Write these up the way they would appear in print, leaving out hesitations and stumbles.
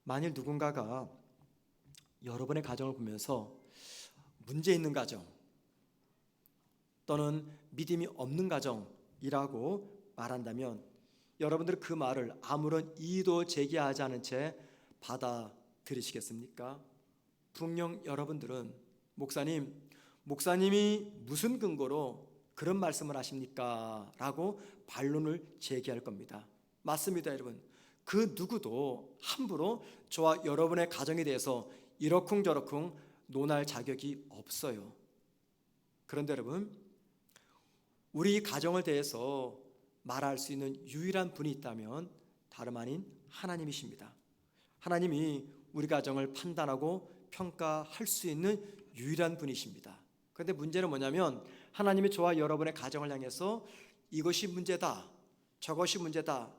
만일 누군가가 여러분의 가정을 보면서 문제 있는 가정 또는 믿음이 없는 가정이라고 말한다면 여러분들은 그 말을 아무런 이의도 제기하지 않은 채 받아들이시겠습니까? 분명 여러분들은 목사님이 무슨 근거로 그런 말씀을 하십니까? 라고 반론을 제기할 겁니다. 맞습니다, 여러분. 그 누구도 함부로 저와 여러분의 가정에 대해서 이러쿵저러쿵 논할 자격이 없어요. 그런데 여러분, 우리 가정을 대해서 말할 수 있는 유일한 분이 있다면 다름 아닌 하나님이십니다. 하나님이 우리 가정을 판단하고 평가할 수 있는 유일한 분이십니다. 그런데 문제는 뭐냐면 하나님이 저와 여러분의 가정을 향해서 이것이 문제다, 저것이 문제다,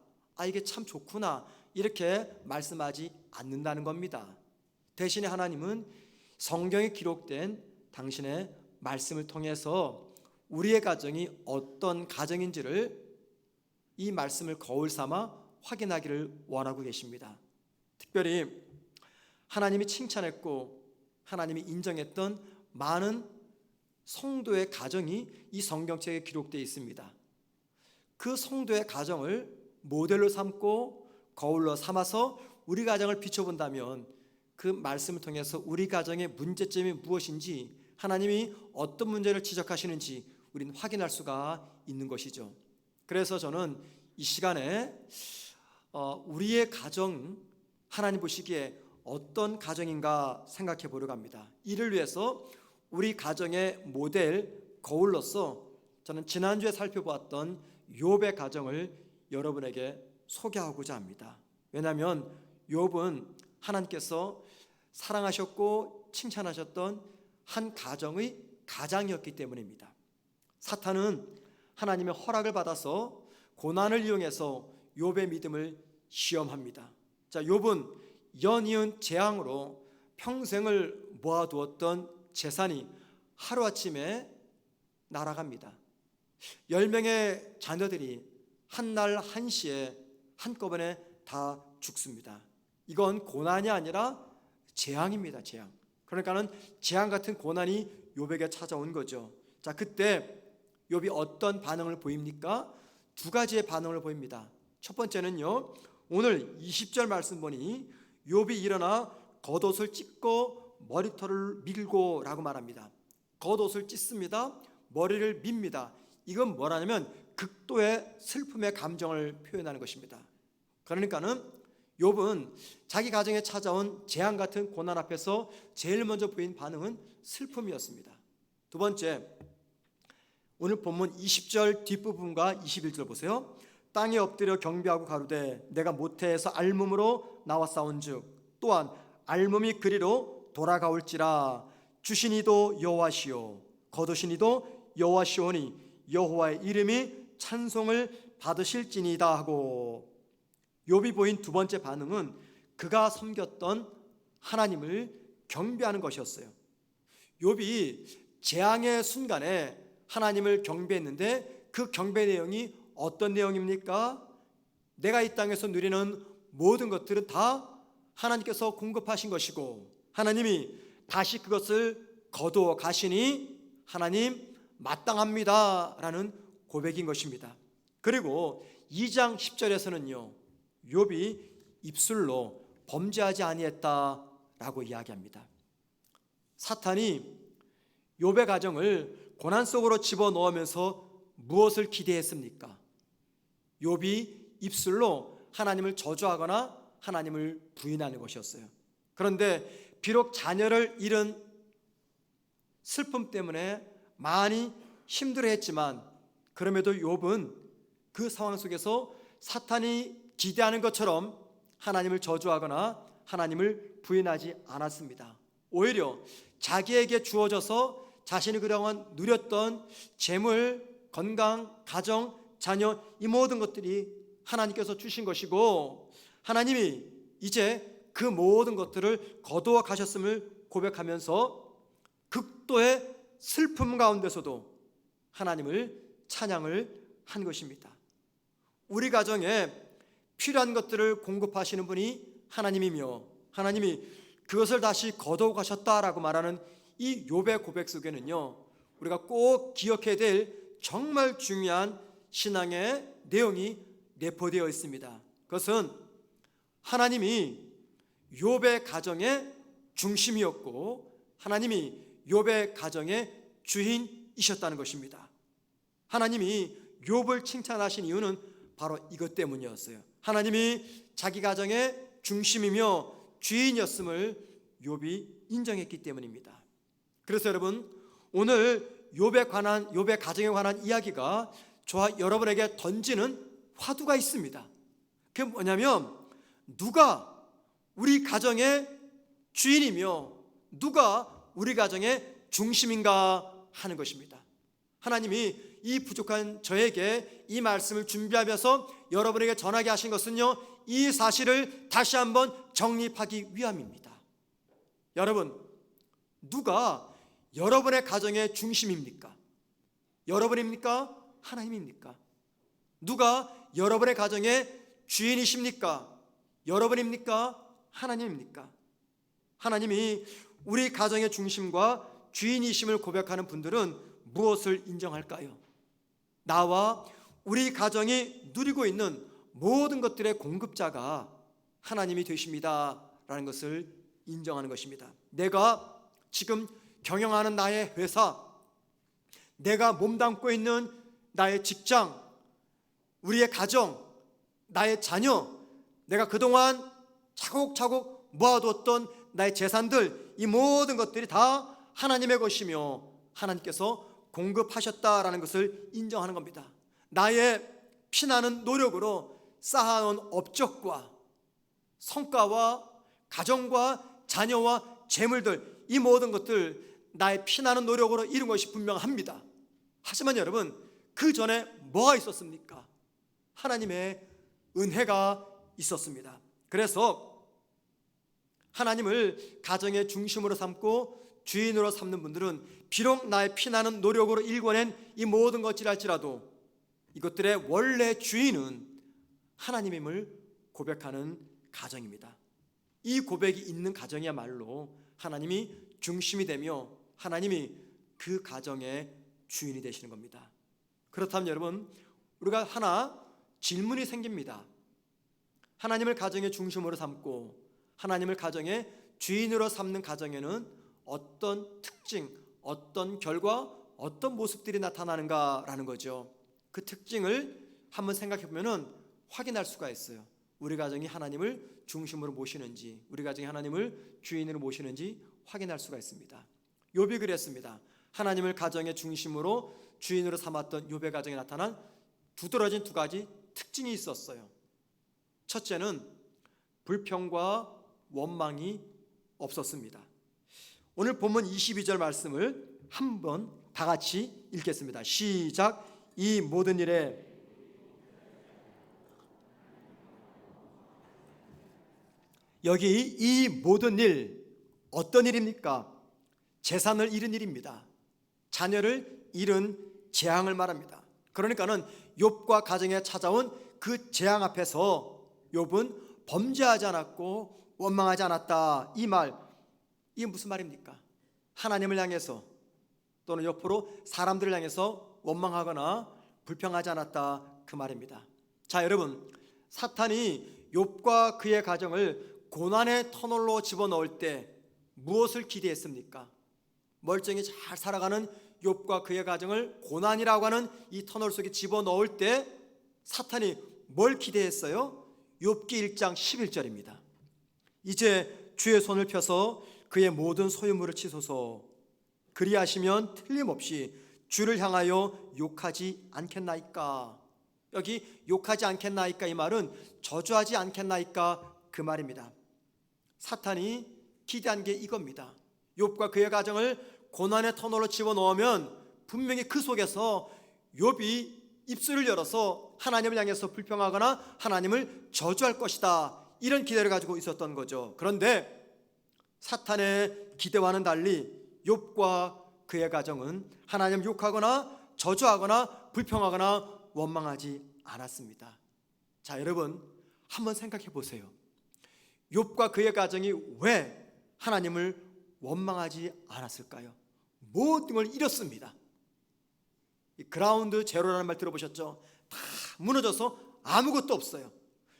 이게 참 좋구나 이렇게 말씀하지 않는다는 겁니다. 대신에 하나님은 성경에 기록된 당신의 말씀을 통해서 우리의 가정이 어떤 가정인지를 이 말씀을 거울 삼아 확인하기를 원하고 계십니다. 특별히 하나님이 칭찬했고 하나님이 인정했던 많은 성도의 가정이 이 성경책에 기록되어 있습니다. 그 성도의 가정을 모델로 삼고 거울로 삼아서 우리 가정을 비춰본다면 그 말씀을 통해서 우리 가정의 문제점이 무엇인지, 하나님이 어떤 문제를 지적하시는지 우리는 확인할 수가 있는 것이죠. 그래서 저는 이 시간에 우리의 가정, 하나님 보시기에 어떤 가정인가 생각해 보려고 합니다. 이를 위해서 우리 가정의 모델 거울로서 저는 지난주에 살펴보았던 욥의 가정을 여러분에게 소개하고자 합니다. 왜냐하면 욥은 하나님께서 사랑하셨고 칭찬하셨던 한 가정의 가장이었기 때문입니다. 사탄은 하나님의 허락을 받아서 고난을 이용해서 욥의 믿음을 시험합니다. 자, 욥은 연이은 재앙으로 평생을 모아두었던 재산이 하루아침에 날아갑니다. 10명의 자녀들이 한날 한시에 한꺼번에 다 죽습니다. 이건 고난이 아니라 재앙입니다. 재앙. 그러니까는 재앙 같은 고난이 욥에게 찾아온 거죠. 자, 그때 욥이 어떤 반응을 보입니까? 두 가지의 반응을 보입니다. 첫 번째는요, 오늘 20절 말씀 보니 욥이 일어나 겉옷을 찢고 머리털을 밀고 라고 말합니다. 겉옷을 찢습니다. 머리를 밉니다. 이건 뭐라냐면 극도의 슬픔의 감정을 표현하는 것입니다. 그러니까는 욥은 자기 가정에 찾아온 재앙 같은 고난 앞에서 제일 먼저 보인 반응은 슬픔이었습니다. 두 번째, 오늘 본문 20절 뒷부분과 21절 보세요. 땅에 엎드려 경배하고 가로되 내가 모태에서 알몸으로 나왔사온즉 또한 알몸이 그리로 돌아가올지라 주신 이도 여호와시오 거두신 이도 여호와시오니 여호와의 이름이 찬송을 받으실지니이다 하고, 욥이 보인 두 번째 반응은 그가 섬겼던 하나님을 경배하는 것이었어요. 욥이 재앙의 순간에 하나님을 경배했는데 그 경배 내용이 어떤 내용입니까? 내가 이 땅에서 누리는 모든 것들은 다 하나님께서 공급하신 것이고 하나님이 다시 그것을 거두어 가시니 하나님 마땅합니다 라는 고백인 것입니다. 그리고 2장 10절에서는요 욥이 입술로 범죄하지 아니했다라고 이야기합니다. 사탄이 욥의 가정을 고난 속으로 집어넣으면서 무엇을 기대했습니까? 욥이 입술로 하나님을 저주하거나 하나님을 부인하는 것이었어요. 그런데 비록 자녀를 잃은 슬픔 때문에 많이 힘들어했지만 그럼에도 욥은 그 상황 속에서 사탄이 기대하는 것처럼 하나님을 저주하거나 하나님을 부인하지 않았습니다. 오히려 자기에게 주어져서 자신이 그동안 누렸던 재물, 건강, 가정, 자녀 이 모든 것들이 하나님께서 주신 것이고 하나님이 이제 그 모든 것들을 거두어 가셨음을 고백하면서 극도의 슬픔 가운데서도 하나님을 찬양을 한 것입니다. 우리 가정에 필요한 것들을 공급하시는 분이 하나님이며 하나님이 그것을 다시 거두어 가셨다라고 말하는 이 욥의 고백 속에는요, 우리가 꼭 기억해야 될 정말 중요한 신앙의 내용이 내포되어 있습니다. 그것은 하나님이 욥의 가정의 중심이었고 하나님이 욥의 가정의 주인이셨다는 것입니다. 하나님이 욥을 칭찬하신 이유는 바로 이것 때문이었어요. 하나님이 자기 가정의 중심이며 주인이었음을 욥이 인정했기 때문입니다. 그래서 여러분, 오늘 욥의 가정에 관한 이야기가 저와 여러분에게 던지는 화두가 있습니다. 그게 뭐냐면, 누가 우리 가정의 주인이며 누가 우리 가정의 중심인가 하는 것입니다. 하나님이 이 부족한 저에게 이 말씀을 준비하면서 여러분에게 전하게 하신 것은요, 이 사실을 다시 한번 정립하기 위함입니다. 여러분, 누가 여러분의 가정의 중심입니까? 여러분입니까? 하나님입니까? 누가 여러분의 가정의 주인이십니까? 여러분입니까? 하나님입니까? 하나님이 우리 가정의 중심과 주인이심을 고백하는 분들은 무엇을 인정할까요? 나와 우리 가정이 누리고 있는 모든 것들의 공급자가 하나님이 되십니다 라는 것을 인정하는 것입니다. 내가 지금 경영하는 나의 회사, 내가 몸담고 있는 나의 직장, 우리의 가정, 나의 자녀, 내가 그동안 차곡차곡 모아두었던 나의 재산들, 이 모든 것들이 다 하나님의 것이며 하나님께서 공급하셨다라는 것을 인정하는 겁니다. 나의 피나는 노력으로 쌓아놓은 업적과 성과와 가정과 자녀와 재물들, 이 모든 것들 나의 피나는 노력으로 이룬 것이 분명합니다. 하지만 여러분, 그 전에 뭐가 있었습니까? 하나님의 은혜가 있었습니다. 그래서 하나님을 가정의 중심으로 삼고 주인으로 삼는 분들은 비록 나의 피나는 노력으로 일궈낸 이 모든 것이랄지라도 이것들의 원래 주인은 하나님임을 고백하는 가정입니다. 이 고백이 있는 가정이야말로 하나님이 중심이 되며 하나님이 그 가정의 주인이 되시는 겁니다. 그렇다면 여러분, 우리가 하나 질문이 생깁니다. 하나님을 가정의 중심으로 삼고 하나님을 가정의 주인으로 삼는 가정에는 어떤 특징, 어떤 결과, 어떤 모습들이 나타나는가라는 거죠. 그 특징을 한번 생각해 보면 확인할 수가 있어요. 우리 가정이 하나님을 중심으로 모시는지, 우리 가정이 하나님을 주인으로 모시는지 확인할 수가 있습니다. 욥이 그랬습니다. 하나님을 가정의 중심으로 주인으로 삼았던 욥의 가정에 나타난 두드러진 두 가지 특징이 있었어요. 첫째는 불평과 원망이 없었습니다. 오늘 본문 22절 말씀을 한번 다 같이 읽겠습니다. 시작. 이 모든 일에 여기 이 모든 일, 어떤 일입니까? 재산을 잃은 일입니다. 자녀를 잃은 재앙을 말합니다. 그러니까는 욥과 가정에 찾아온 그 재앙 앞에서 욥은 범죄하지 않았고 원망하지 않았다. 이 말, 이게 무슨 말입니까? 하나님을 향해서 또는 옆으로 사람들을 향해서 원망하거나 불평하지 않았다, 그 말입니다. 자, 여러분, 사탄이 욥과 그의 가정을 고난의 터널로 집어넣을 때 무엇을 기대했습니까? 멀쩡히 잘 살아가는 욥과 그의 가정을 고난이라고 하는 이 터널 속에 집어넣을 때 사탄이 뭘 기대했어요? 욥기 1장 11절입니다. 이제 주의 손을 펴서 그의 모든 소유물을 치소서. 그리하시면 틀림없이 주를 향하여 욕하지 않겠나이까. 여기 욕하지 않겠나이까, 이 말은 저주하지 않겠나이까, 그 말입니다. 사탄이 기대한 게 이겁니다. 욥과 그의 가정을 고난의 터널로 집어넣으면 분명히 그 속에서 욥이 입술을 열어서 하나님을 향해서 불평하거나 하나님을 저주할 것이다, 이런 기대를 가지고 있었던 거죠. 그런데 사탄의 기대와는 달리 욥과 그의 가정은 하나님 욕하거나 저주하거나 불평하거나 원망하지 않았습니다. 자, 여러분, 한번 생각해 보세요. 욥과 그의 가정이 왜 하나님을 원망하지 않았을까요? 모든 걸 잃었습니다. 이 그라운드 제로라는 말 들어보셨죠? 다 무너져서 아무것도 없어요.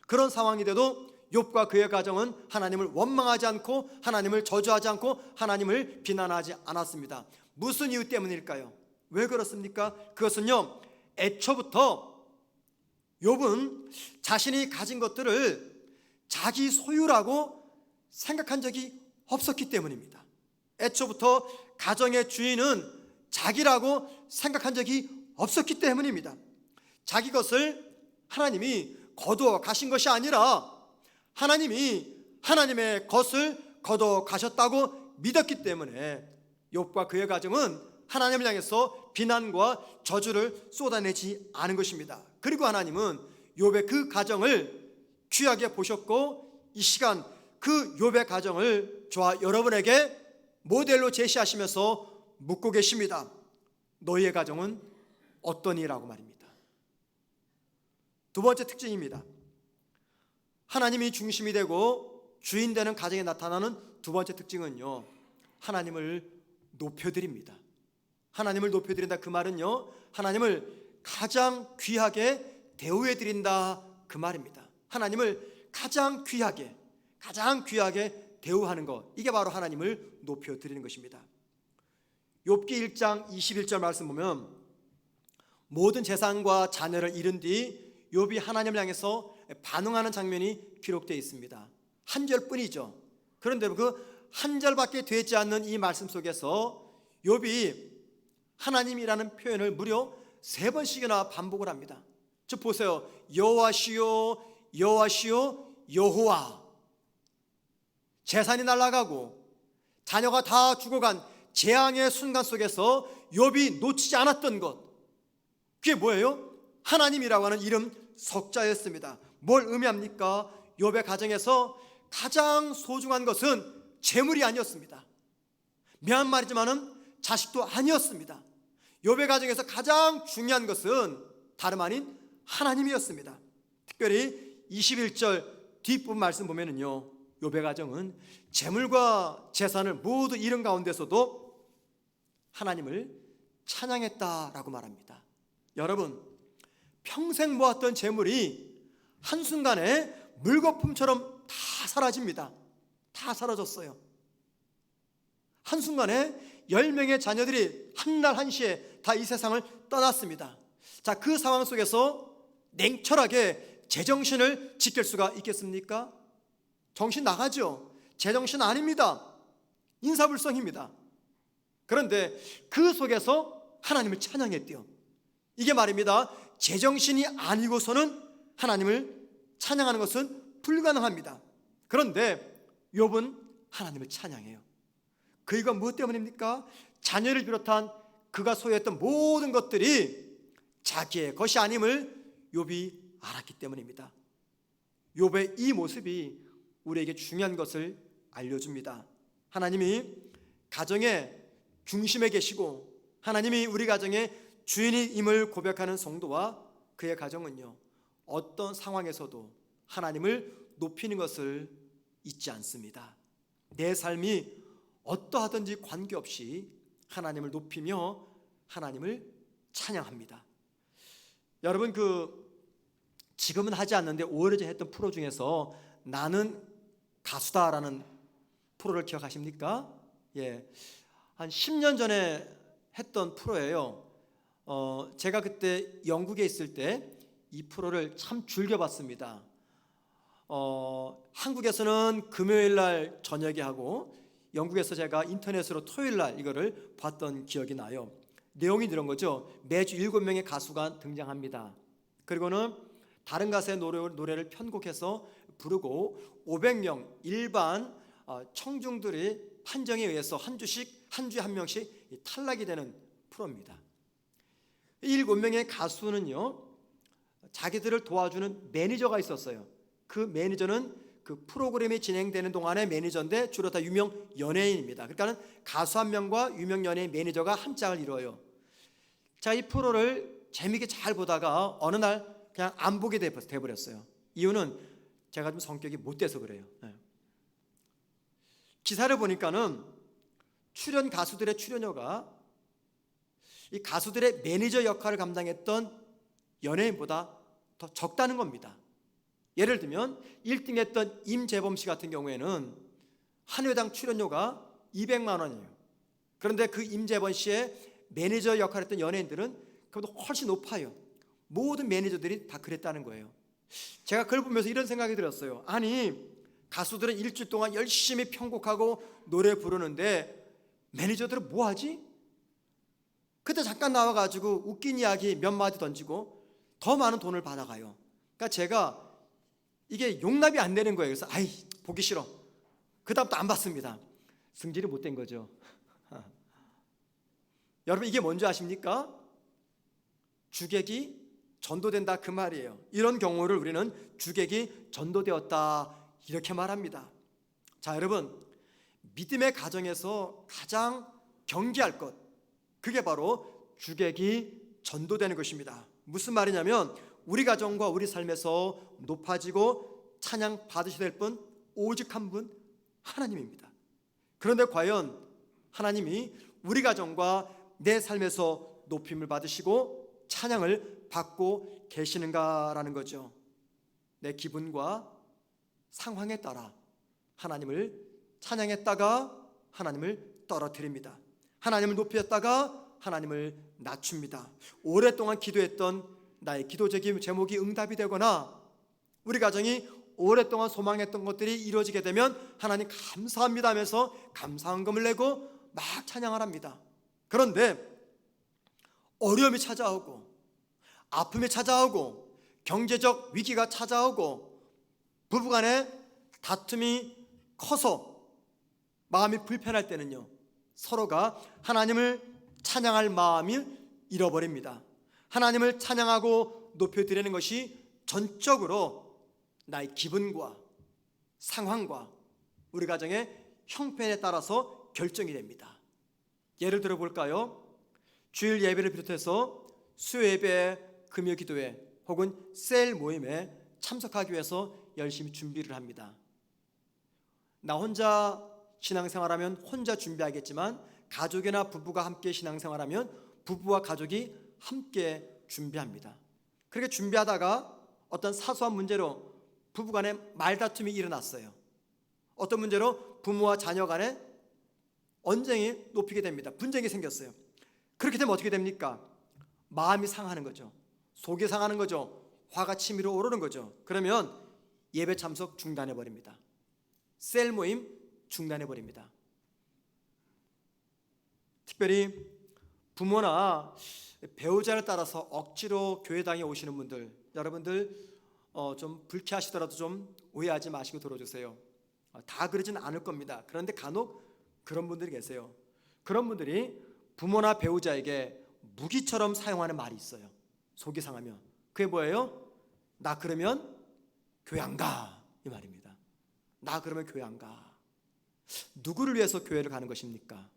그런 상황이 돼도 욥과 그의 가정은 하나님을 원망하지 않고 하나님을 저주하지 않고 하나님을 비난하지 않았습니다. 무슨 이유 때문일까요? 왜 그렇습니까? 그것은요, 애초부터 욥은 자신이 가진 것들을 자기 소유라고 생각한 적이 없었기 때문입니다. 애초부터 가정의 주인은 자기라고 생각한 적이 없었기 때문입니다. 자기 것을 하나님이 거두어 가신 것이 아니라 하나님이 하나님의 것을 거두어 가셨다고 믿었기 때문에 욥과 그의 가정은 하나님을 향해서 비난과 저주를 쏟아내지 않은 것입니다. 그리고 하나님은 욥의 그 가정을 귀하게 보셨고 이 시간 그 욥의 가정을 저와 여러분에게 모델로 제시하시면서 묻고 계십니다. 너희의 가정은 어떠니라고 말입니다. 두 번째 특징입니다. 하나님이 중심이 되고 주인 되는 가정에 나타나는 두 번째 특징은요, 하나님을 높여드립니다. 하나님을 높여드린다 그 말은요, 하나님을 가장 귀하게 대우해드린다 그 말입니다. 하나님을 가장 귀하게 대우하는 것, 이게 바로 하나님을 높여드리는 것입니다. 욥기 1장 21절 말씀 보면 모든 재산과 자녀를 잃은 뒤 욥이 하나님을 향해서 반응하는 장면이 기록되어 있습니다. 한 절뿐이죠. 그런데 그 한 절밖에 되지 않는 이 말씀 속에서 욥이 하나님이라는 표현을 무려 3번씩이나 반복을 합니다. 저 보세요. 여호와시요 여호와시요 여호와. 재산이 날아가고 자녀가 다 죽어간 재앙의 순간 속에서 욥이 놓치지 않았던 것, 그게 뭐예요? 하나님이라고 하는 이름 석자였습니다. 뭘 의미합니까? 욥의 가정에서 가장 소중한 것은 재물이 아니었습니다. 미안 말이지만은 자식도 아니었습니다. 욥의 가정에서 가장 중요한 것은 다름 아닌 하나님이었습니다. 특별히 21절 뒷부분 말씀 보면은요, 욥의 가정은 재물과 재산을 모두 잃은 가운데서도 하나님을 찬양했다라고 말합니다. 여러분, 평생 모았던 재물이 한순간에 물거품처럼 다 사라집니다. 다 사라졌어요. 한순간에 10명의 자녀들이 한날 한시에 다 이 세상을 떠났습니다. 자, 그 상황 속에서 냉철하게 제정신을 지킬 수가 있겠습니까? 정신 나가죠. 제정신 아닙니다. 인사불성입니다. 그런데 그 속에서 하나님을 찬양했대요. 이게 말입니다. 제정신이 아니고서는 하나님을 찬양하는 것은 불가능합니다. 그런데 욥은 하나님을 찬양해요. 그 이유가 무엇 때문입니까? 자녀를 비롯한 그가 소유했던 모든 것들이 자기의 것이 아님을 욥이 알았기 때문입니다. 욥의 이 모습이 우리에게 중요한 것을 알려줍니다. 하나님이 가정의 중심에 계시고 하나님이 우리 가정의 주인임을 고백하는 성도와 그의 가정은요, 어떤 상황에서도 하나님을 높이는 것을 잊지 않습니다. 내 삶이 어떠하든지 관계없이 하나님을 높이며 하나님을 찬양합니다. 여러분, 지금은 하지 않는데 오래전에 했던 프로 중에서 나는 가수다라는 프로를 기억하십니까? 예, 한 10년 전에 했던 프로예요. 제가 그때 영국에 있을 때 이 프로를 참 즐겨봤습니다. 한국에서는 금요일 날 저녁에 하고 영국에서 제가 인터넷으로 토요일 날 이거를 봤던 기억이 나요. 내용이 이런 거죠. 매주 7명의 가수가 등장합니다. 그리고는 다른 가수의 노래를 편곡해서 부르고 500명 일반 청중들의 판정에 의해서 한 주에 한 명씩 탈락이 되는 프로입니다. 7명의 가수는요, 자기들을 도와주는 매니저가 있었어요. 그 매니저는 그 프로그램이 진행되는 동안의 매니저인데 주로 다 유명 연예인입니다. 그러니까 가수 한 명과 유명 연예인 매니저가 한 짝을 이루어요. 자, 이 프로를 재미있게 잘 보다가 어느 날 그냥 안 보게 돼버렸어요. 이유는 제가 좀 성격이 못돼서 그래요. 기사를 보니까는 출연 가수들의 출연료가 이 가수들의 매니저 역할을 감당했던 연예인보다 더 적다는 겁니다. 예를 들면 1등 했던 임재범 씨 같은 경우에는 한 회당 출연료가 200만 원이에요. 그런데 그 임재범 씨의 매니저 역할을 했던 연예인들은 그보다 훨씬 높아요. 모든 매니저들이 다 그랬다는 거예요. 제가 그걸 보면서 이런 생각이 들었어요. 아니, 가수들은 일주일 동안 열심히 편곡하고 노래 부르는데 매니저들은 뭐 하지? 그때 잠깐 나와가지고 웃긴 이야기 몇 마디 던지고 더 많은 돈을 받아가요. 그러니까 제가 이게 용납이 안 되는 거예요. 그래서 아이, 보기 싫어. 그 다음부터 안 받습니다. 승질이 못된 거죠. 여러분, 이게 뭔지 아십니까? 주객이 전도된다, 그 말이에요. 이런 경우를 우리는 주객이 전도되었다, 이렇게 말합니다. 자, 여러분, 믿음의 가정에서 가장 경계할 것, 그게 바로 주객이 전도되는 것입니다. 무슨 말이냐면 우리 가정과 우리 삶에서 높아지고 찬양 받으셔야 될 분 오직 한 분, 하나님입니다. 그런데 과연 하나님이 우리 가정과 내 삶에서 높임을 받으시고 찬양을 받고 계시는가라는 거죠. 내 기분과 상황에 따라 하나님을 찬양했다가 하나님을 떨어뜨립니다. 하나님을 높였다가 하나님을 낮춥니다. 오랫동안 기도했던 나의 기도 제목이 응답이 되거나 우리 가정이 오랫동안 소망했던 것들이 이루어지게 되면 하나님 감사합니다 하면서 감사헌금을 내고 막 찬양을 합니다. 그런데 어려움이 찾아오고 아픔이 찾아오고 경제적 위기가 찾아오고 부부간에 다툼이 커서 마음이 불편할 때는요, 서로가 하나님을 찬양할 마음을 잃어버립니다. 하나님을 찬양하고 높여드리는 것이 전적으로 나의 기분과 상황과 우리 가정의 형편에 따라서 결정이 됩니다. 예를 들어 볼까요? 주일 예배를 비롯해서 수요 예배, 금요 기도회 혹은 셀 모임에 참석하기 위해서 열심히 준비를 합니다. 나 혼자 신앙생활하면 혼자 준비하겠지만 가족이나 부부가 함께 신앙생활하면 부부와 가족이 함께 준비합니다. 그렇게 준비하다가 어떤 사소한 문제로 부부간에 말다툼이 일어났어요. 어떤 문제로 부모와 자녀 간에 언쟁이 높이게 됩니다. 분쟁이 생겼어요. 그렇게 되면 어떻게 됩니까? 마음이 상하는 거죠. 속이 상하는 거죠. 화가 치밀어 오르는 거죠. 그러면 예배 참석 중단해 버립니다. 셀 모임 중단해 버립니다. 특별히 부모나 배우자를 따라서 억지로 교회당에 오시는 분들, 여러분들 좀 불쾌하시더라도 좀 오해하지 마시고 들어주세요. 다 그러진 않을 겁니다. 그런데 간혹 그런 분들이 계세요. 그런 분들이 부모나 배우자에게 무기처럼 사용하는 말이 있어요. 속이 상하면. 그게 뭐예요? 나 그러면 교회 안 가, 이 말입니다. 나 그러면 교회 안 가. 누구를 위해서 교회를 가는 것입니까?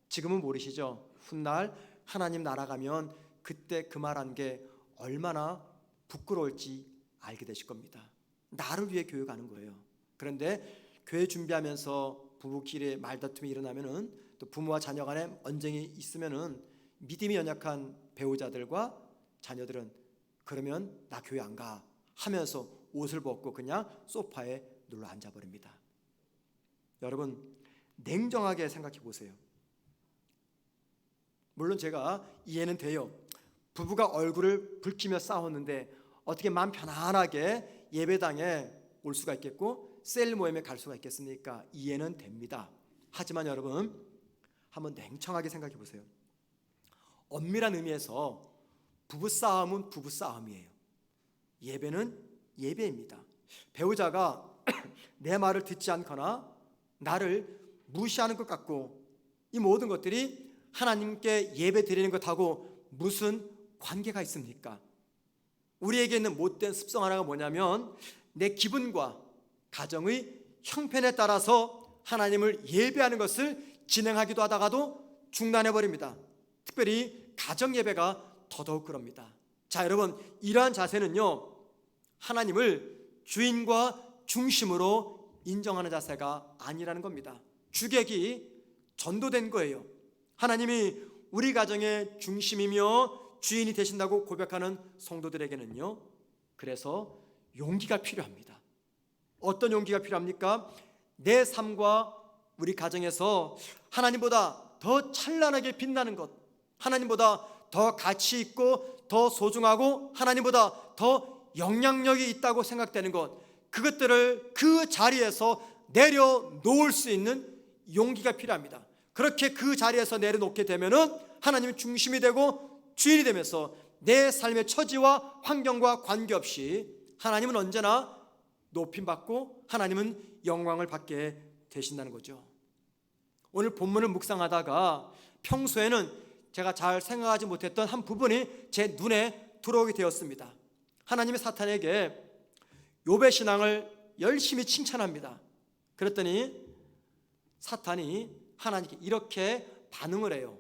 지금은 모르시죠? 훗날 하나님 나라 가면 그때 그 말한 게 얼마나 부끄러울지 알게 되실 겁니다. 나를 위해 교회 가는 거예요. 그런데 교회 준비하면서 부부끼리 말다툼이 일어나면은, 또 부모와 자녀 간에 언쟁이 있으면은 믿음이 연약한 배우자들과 자녀들은 그러면 나 교회 안 가 하면서 옷을 벗고 그냥 소파에 눌러 앉아 버립니다. 여러분, 냉정하게 생각해 보세요. 물론 제가 이해는 돼요. 부부가 얼굴을 붉히며 싸웠는데 어떻게 마음 편안하게 예배당에 올 수가 있겠고 셀 모임에 갈 수가 있겠습니까? 이해는 됩니다. 하지만 여러분, 한번 냉정하게 생각해 보세요. 엄밀한 의미에서 부부싸움은 부부싸움이에요. 예배는 예배입니다. 배우자가 내 말을 듣지 않거나 나를 무시하는 것 같고, 이 모든 것들이 하나님께 예배 드리는 것하고 무슨 관계가 있습니까? 우리에게 있는 못된 습성 하나가 뭐냐면, 내 기분과 가정의 형편에 따라서 하나님을 예배하는 것을 진행하기도 하다가도 중단해버립니다. 특별히 가정 예배가 더더욱 그럽니다. 자, 여러분, 이러한 자세는요, 하나님을 주인과 중심으로 인정하는 자세가 아니라는 겁니다. 주객이 전도된 거예요. 하나님이 우리 가정의 중심이며 주인이 되신다고 고백하는 성도들에게는요, 그래서 용기가 필요합니다. 어떤 용기가 필요합니까? 내 삶과 우리 가정에서 하나님보다 더 찬란하게 빛나는 것, 하나님보다 더 가치 있고 더 소중하고 하나님보다 더 영향력이 있다고 생각되는 것, 그것들을 그 자리에서 내려놓을 수 있는 용기가 필요합니다. 그렇게 그 자리에서 내려놓게 되면은 하나님이 중심이 되고 주인이 되면서 내 삶의 처지와 환경과 관계없이 하나님은 언제나 높임받고 하나님은 영광을 받게 되신다는 거죠. 오늘 본문을 묵상하다가 평소에는 제가 잘 생각하지 못했던 한 부분이 제 눈에 들어오게 되었습니다. 하나님이 사탄에게 욥의 신앙을 열심히 칭찬합니다. 그랬더니 사탄이 하나님께 이렇게 반응을 해요.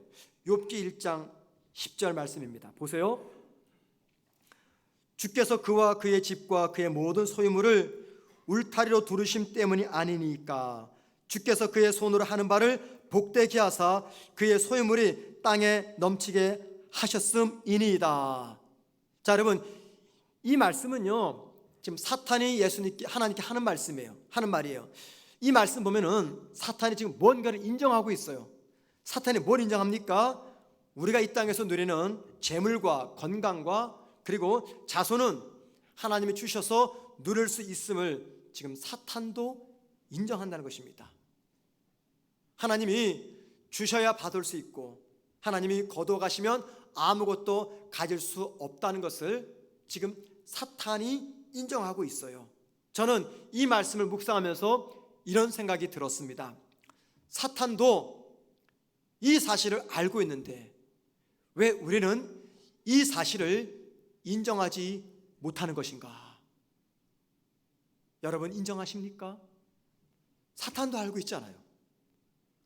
욥기 1장 10절 말씀입니다. 보세요. 주께서 그와 그의 집과 그의 모든 소유물을 울타리로 두르심 때문이 아니니까 주께서 그의 손으로 하는 바를 복되게 하사 그의 소유물이 땅에 넘치게 하셨음이니이다. 자, 여러분, 이 말씀은요, 지금 사탄이 예수님께 하나님께 하는 말씀이에요. 하는 말이에요. 이 말씀 보면은 사탄이 지금 뭔가를 인정하고 있어요. 사탄이 뭘 인정합니까? 우리가 이 땅에서 누리는 재물과 건강과 그리고 자손은 하나님이 주셔서 누릴 수 있음을 지금 사탄도 인정한다는 것입니다. 하나님이 주셔야 받을 수 있고 하나님이 거둬가시면 아무것도 가질 수 없다는 것을 지금 사탄이 인정하고 있어요. 저는 이 말씀을 묵상하면서 이런 생각이 들었습니다. 사탄도 이 사실을 알고 있는데 왜 우리는 이 사실을 인정하지 못하는 것인가? 여러분 인정하십니까? 사탄도 알고 있잖아요.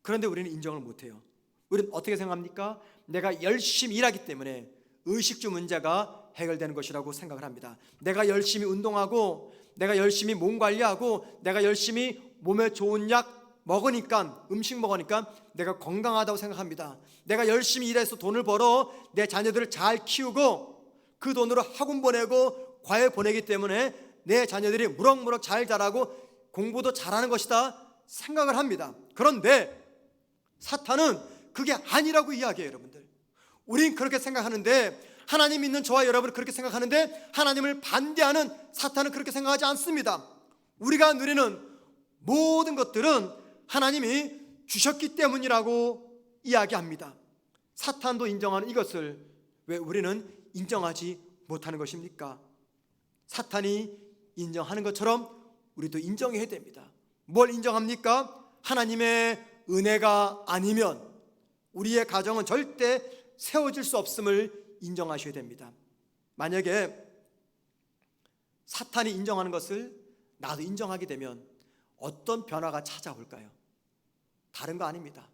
그런데 우리는 인정을 못해요. 우리는 어떻게 생각합니까? 내가 열심히 일하기 때문에 의식주 문제가 해결되는 것이라고 생각을 합니다. 내가 열심히 운동하고 내가 열심히 몸 관리하고 내가 열심히 몸에 좋은 약 먹으니까, 음식 먹으니까 내가 건강하다고 생각합니다. 내가 열심히 일해서 돈을 벌어 내 자녀들을 잘 키우고 그 돈으로 학원 보내고 과외 보내기 때문에 내 자녀들이 무럭무럭 잘 자라고 공부도 잘하는 것이다 생각을 합니다. 그런데 사탄은 그게 아니라고 이야기해요. 여러분들, 우린 그렇게 생각하는데, 하나님 믿는 저와 여러분은 그렇게 생각하는데, 하나님을 반대하는 사탄은 그렇게 생각하지 않습니다. 우리가 누리는 모든 것들은 하나님이 주셨기 때문이라고 이야기합니다. 사탄도 인정하는 이것을 왜 우리는 인정하지 못하는 것입니까? 사탄이 인정하는 것처럼 우리도 인정해야 됩니다. 뭘 인정합니까? 하나님의 은혜가 아니면 우리의 가정은 절대 세워질 수 없음을 인정하셔야 됩니다. 만약에 사탄이 인정하는 것을 나도 인정하게 되면 어떤 변화가 찾아올까요? 다른 거 아닙니다.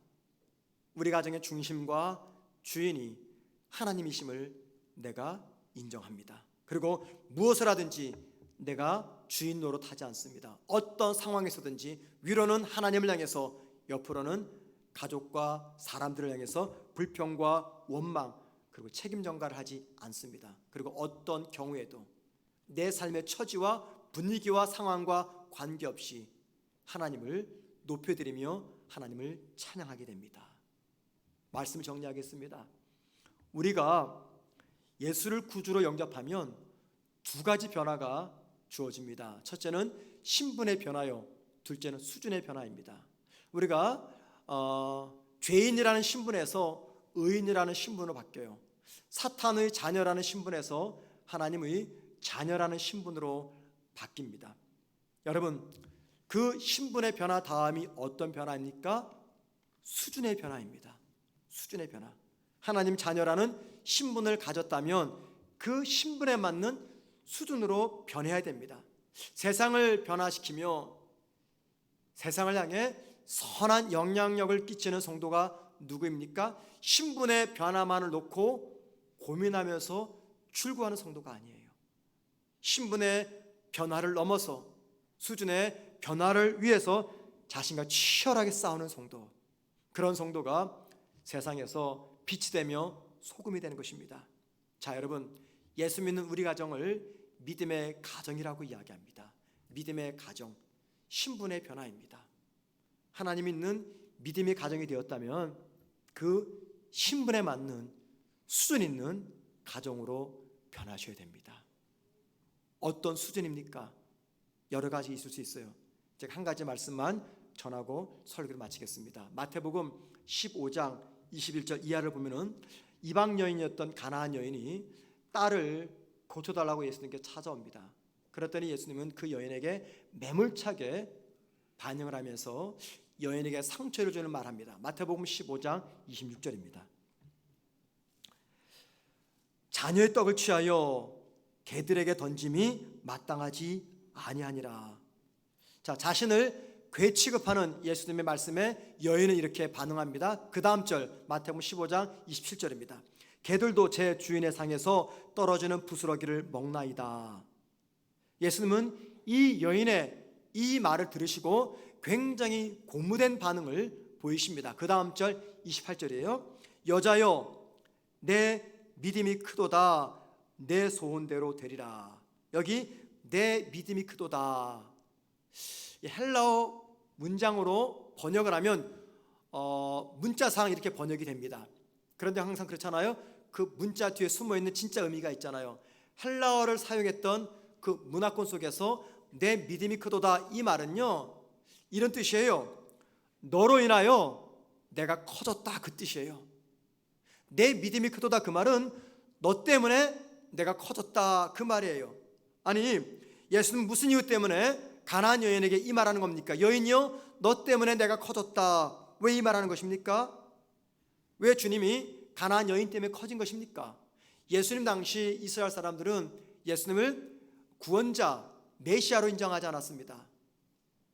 우리 가정의 중심과 주인이 하나님이심을 내가 인정합니다. 그리고 무엇을 하든지 내가 주인 노릇하지 않습니다. 어떤 상황에서든지 위로는 하나님을 향해서, 옆으로는 가족과 사람들을 향해서 불평과 원망 그리고 책임 전가를 하지 않습니다. 그리고 어떤 경우에도 내 삶의 처지와 분위기와 상황과 관계없이 하나님을 높여드리며 하나님을 찬양하게 됩니다. 말씀을 정리하겠습니다. 우리가 예수를 구주로 영접하면 두 가지 변화가 주어집니다. 첫째는 신분의 변화요, 둘째는 수준의 변화입니다. 우리가 죄인이라는 신분에서 의인이라는 신분으로 바뀌어요. 사탄의 자녀라는 신분에서 하나님의 자녀라는 신분으로 바뀝니다. 여러분, 그 신분의 변화 다음이 어떤 변화입니까? 수준의 변화입니다. 수준의 변화. 하나님 자녀라는 신분을 가졌다면 그 신분에 맞는 수준으로 변해야 됩니다. 세상을 변화시키며 세상을 향해 선한 영향력을 끼치는 성도가 누구입니까? 신분의 변화만을 놓고 고민하면서 출구하는 성도가 아니에요. 신분의 변화를 넘어서 수준의 변화를 위해서 자신과 치열하게 싸우는 성도, 그런 성도가 세상에서 빛이 되며 소금이 되는 것입니다. 자, 여러분, 예수 믿는 우리 가정을 믿음의 가정이라고 이야기합니다. 믿음의 가정, 신분의 변화입니다. 하나님 있는 믿음의 가정이 되었다면 그 신분에 맞는 수준 있는 가정으로 변하셔야 됩니다. 어떤 수준입니까? 여러 가지 있을 수 있어요. 제가 한 가지 말씀만 전하고 설교를 마치겠습니다. 마태복음 15장 21절 이하를 보면은 이방 여인이었던 가나안 여인이 딸을 고쳐달라고 예수님께 찾아옵니다. 그랬더니 예수님은 그 여인에게 매몰차게 반응을 하면서 여인에게 상처를 주는 말합니다. 마태복음 15장 26절입니다. 자녀의 떡을 취하여 개들에게 던짐이 마땅하지 아니하니라. 자, 자신을 괴 취급하는 예수님의 말씀에 여인은 이렇게 반응합니다. 그 다음 절 마태복음 15장 27절입니다. 개들도 제 주인의 상에서 떨어지는 부스러기를 먹나이다. 예수님은 이 여인의 이 말을 들으시고 굉장히 고무된 반응을 보이십니다. 그 다음 절 28절이에요. 여자여, 내 믿음이 크도다. 내 소원대로 되리라. 여기 내 믿음이 크도다. 헬라어 문장으로 번역을 하면 문자상 이렇게 번역이 됩니다. 그런데 항상 그렇잖아요. 그 문자 뒤에 숨어있는 진짜 의미가 있잖아요. 헬라어를 사용했던 그 문화권 속에서 내 믿음이 크도다, 이 말은요 이런 뜻이에요. 너로 인하여 내가 커졌다, 그 뜻이에요. 내 믿음이 크도다, 그 말은 너 때문에 내가 커졌다, 그 말이에요. 아니, 예수는 무슨 이유 때문에 가나안 여인에게 이 말하는 겁니까? 여인이여, 너 때문에 내가 커졌다. 왜 이 말하는 것입니까? 왜 주님이 가나안 여인 때문에 커진 것입니까? 예수님 당시 이스라엘 사람들은 예수님을 구원자, 메시아로 인정하지 않았습니다.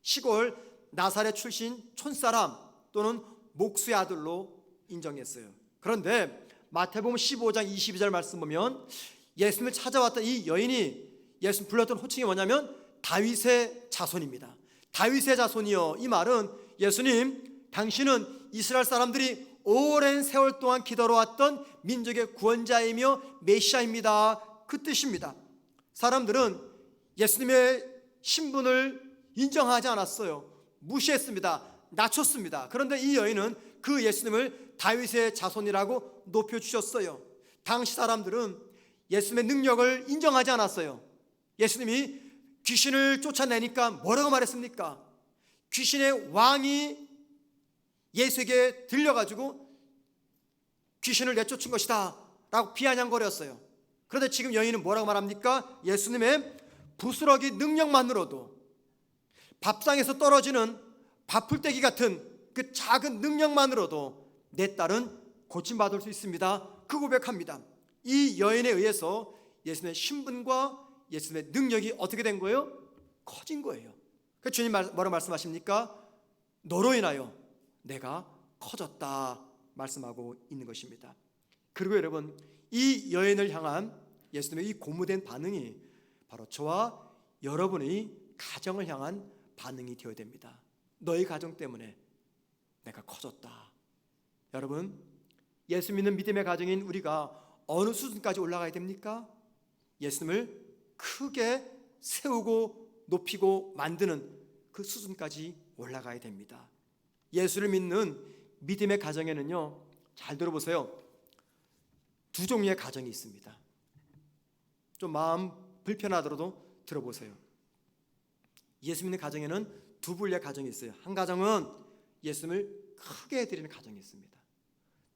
시골 나사렛 출신 촌사람 또는 목수의 아들로 인정했어요. 그런데 마태복음 15장 22절 말씀 보면 예수님을 찾아왔던 이 여인이 예수님 불렀던 호칭이 뭐냐면 다윗의 자손입니다. 다윗의 자손이요, 이 말은 예수님, 당신은 이스라엘 사람들이 오랜 세월 동안 기다려왔던 민족의 구원자이며 메시아입니다, 그 뜻입니다. 사람들은 예수님의 신분을 인정하지 않았어요. 무시했습니다. 낮췄습니다. 그런데 이 여인은 그 예수님을 다윗의 자손이라고 높여주셨어요. 당시 사람들은 예수님의 능력을 인정하지 않았어요. 예수님이 귀신을 쫓아내니까 뭐라고 말했습니까? 귀신의 왕이 예수에게 들려가지고 귀신을 내쫓은 것이다 라고 비아냥거렸어요. 그런데 지금 여인은 뭐라고 말합니까? 예수님의 부스러기 능력만으로도, 밥상에서 떨어지는 밥풀떼기 같은 그 작은 능력만으로도 내 딸은 고침받을 수 있습니다, 그 고백합니다. 이 여인에 의해서 예수님의 신분과 예수님의 능력이 어떻게 된 거예요? 커진 거예요. 그 주님 뭐라고 말씀하십니까? 너로 인하여 내가 커졌다 말씀하고 있는 것입니다. 그리고 여러분, 이 여인을 향한 예수님의 이 고무된 반응이 바로 저와 여러분의 가정을 향한 반응이 되어야 됩니다. 너희 가정 때문에 내가 커졌다. 여러분, 예수 믿는 믿음의 가정인 우리가 어느 수준까지 올라가야 됩니까? 예수님을 크게 세우고 높이고 만드는 그 수준까지 올라가야 됩니다. 예수를 믿는 믿음의 가정에는요, 잘 들어보세요, 두 종류의 가정이 있습니다. 좀 마음 불편하더라도 들어보세요. 예수 믿는 가정에는 두 분류의 가정이 있어요. 한 가정은 예수님을 크게 드리는 가정이 있습니다.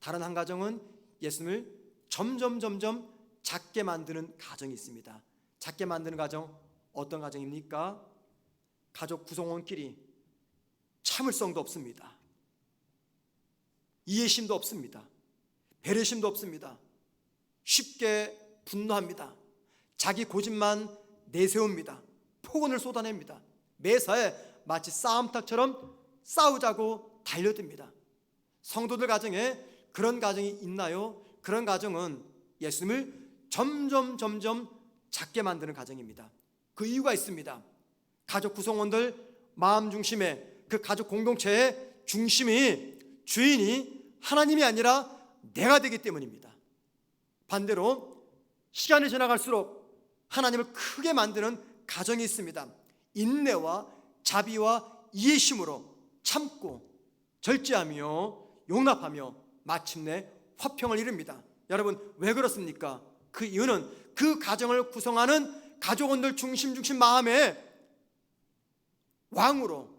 다른 한 가정은 예수님을 점점 작게 만드는 가정이 있습니다. 작게 만드는 가정, 어떤 가정입니까? 가족 구성원끼리 참을성도 없습니다. 이해심도 없습니다. 배려심도 없습니다. 쉽게 분노합니다. 자기 고집만 내세웁니다. 폭언을 쏟아냅니다. 매사에 마치 싸움닭처럼 싸우자고 달려듭니다. 성도들 가정에 그런 가정이 있나요? 그런 가정은 예수님을 점점 작게 만드는 가정입니다. 그 이유가 있습니다. 가족 구성원들 마음 중심의 그 가족 공동체의 중심이, 주인이 하나님이 아니라 내가 되기 때문입니다. 반대로 시간이 지나갈수록 하나님을 크게 만드는 가정이 있습니다. 인내와 자비와 이해심으로 참고 절제하며 용납하며 마침내 화평을 이룹니다. 여러분, 왜 그렇습니까? 그 이유는 그 가정을 구성하는 가족원들 중심 마음의 왕으로,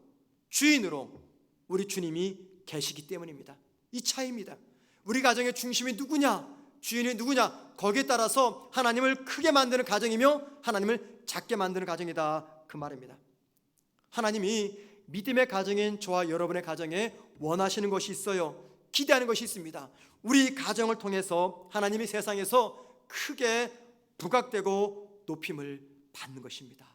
주인으로 우리 주님이 계시기 때문입니다. 이 차이입니다. 우리 가정의 중심이 누구냐, 주인이 누구냐, 거기에 따라서 하나님을 크게 만드는 가정이며 하나님을 작게 만드는 가정이다, 그 말입니다. 하나님이 믿음의 가정인 저와 여러분의 가정에 원하시는 것이 있어요. 기대하는 것이 있습니다. 우리 가정을 통해서 하나님이 세상에서 크게 부각되고 높임을 받는 것입니다.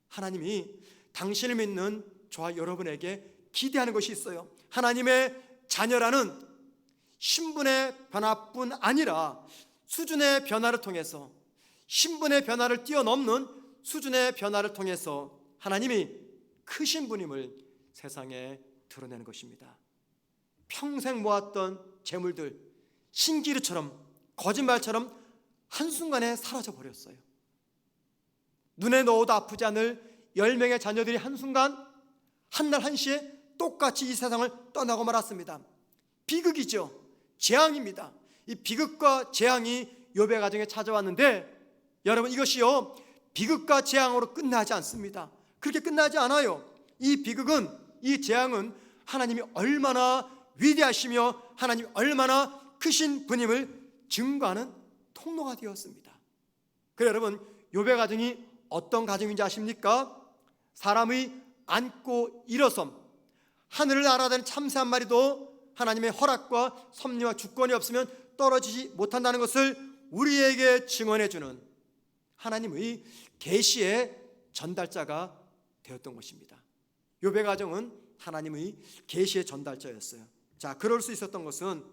하나님이 당신을 믿는 저와 여러분에게 기대하는 것이 있어요. 하나님의 자녀라는 신분의 변화뿐 아니라 수준의 변화를 통해서, 신분의 변화를 뛰어넘는 수준의 변화를 통해서 하나님이 크신 분임을 세상에 드러내는 것입니다. 평생 모았던 재물들 신기루처럼, 거짓말처럼 한순간에 사라져 버렸어요. 눈에 넣어도 아프지 않을 10명의 자녀들이 한순간, 한날 한시에 똑같이 이 세상을 떠나고 말았습니다. 비극이죠. 재앙입니다. 이 비극과 재앙이 욥의 가정에 찾아왔는데, 여러분, 이것이요, 비극과 재앙으로 끝나지 않습니다. 그렇게 끝나지 않아요. 이 비극은, 이 재앙은 하나님이 얼마나 위대하시며 하나님이 얼마나 크신 분임을 증거하는 통로가 되었습니다. 그래, 여러분, 욥의 가정이 어떤 가정인지 아십니까? 사람의 앉고 일어섬, 하늘을 날아다니는 참새 한 마리도 하나님의 허락과 섭리와 주권이 없으면 떨어지지 못한다는 것을 우리에게 증언해주는 하나님의 계시의 전달자가 되었던 것입니다. 욥의 가정은 하나님의 계시의 전달자였어요. 자, 그럴 수 있었던 것은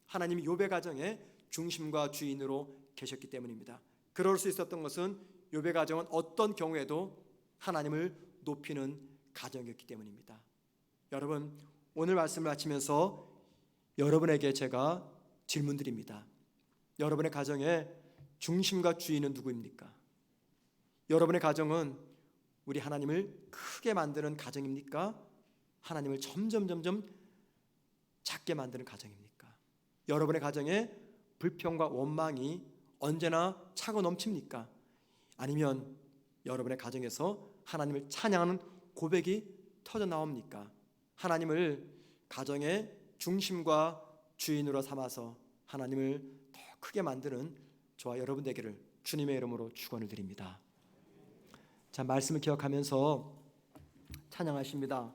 하나님이 욥의 가정의 중심과 주인으로 계셨기 때문입니다. 그럴 수 있었던 것은 욥의 가정은 어떤 경우에도 하나님을 높이는 가정이었기 때문입니다. 여러분, 오늘 말씀을 마치면서 여러분에게 제가 질문드립니다. 여러분의 가정의 중심과 주인은 누구입니까? 여러분의 가정은 우리 하나님을 크게 만드는 가정입니까? 하나님을 점점 작게 만드는 가정입니까? 여러분의 가정에 불평과 원망이 언제나 차고 넘칩니까? 아니면 여러분의 가정에서 하나님을 찬양하는 고백이 터져 나옵니까? 하나님을 가정의 중심과 주인으로 삼아서 하나님을 더 크게 만드는 저와 여러분 되기를 주님의 이름으로 축원을 드립니다. 자, 말씀을 기억하면서 찬양하십니다.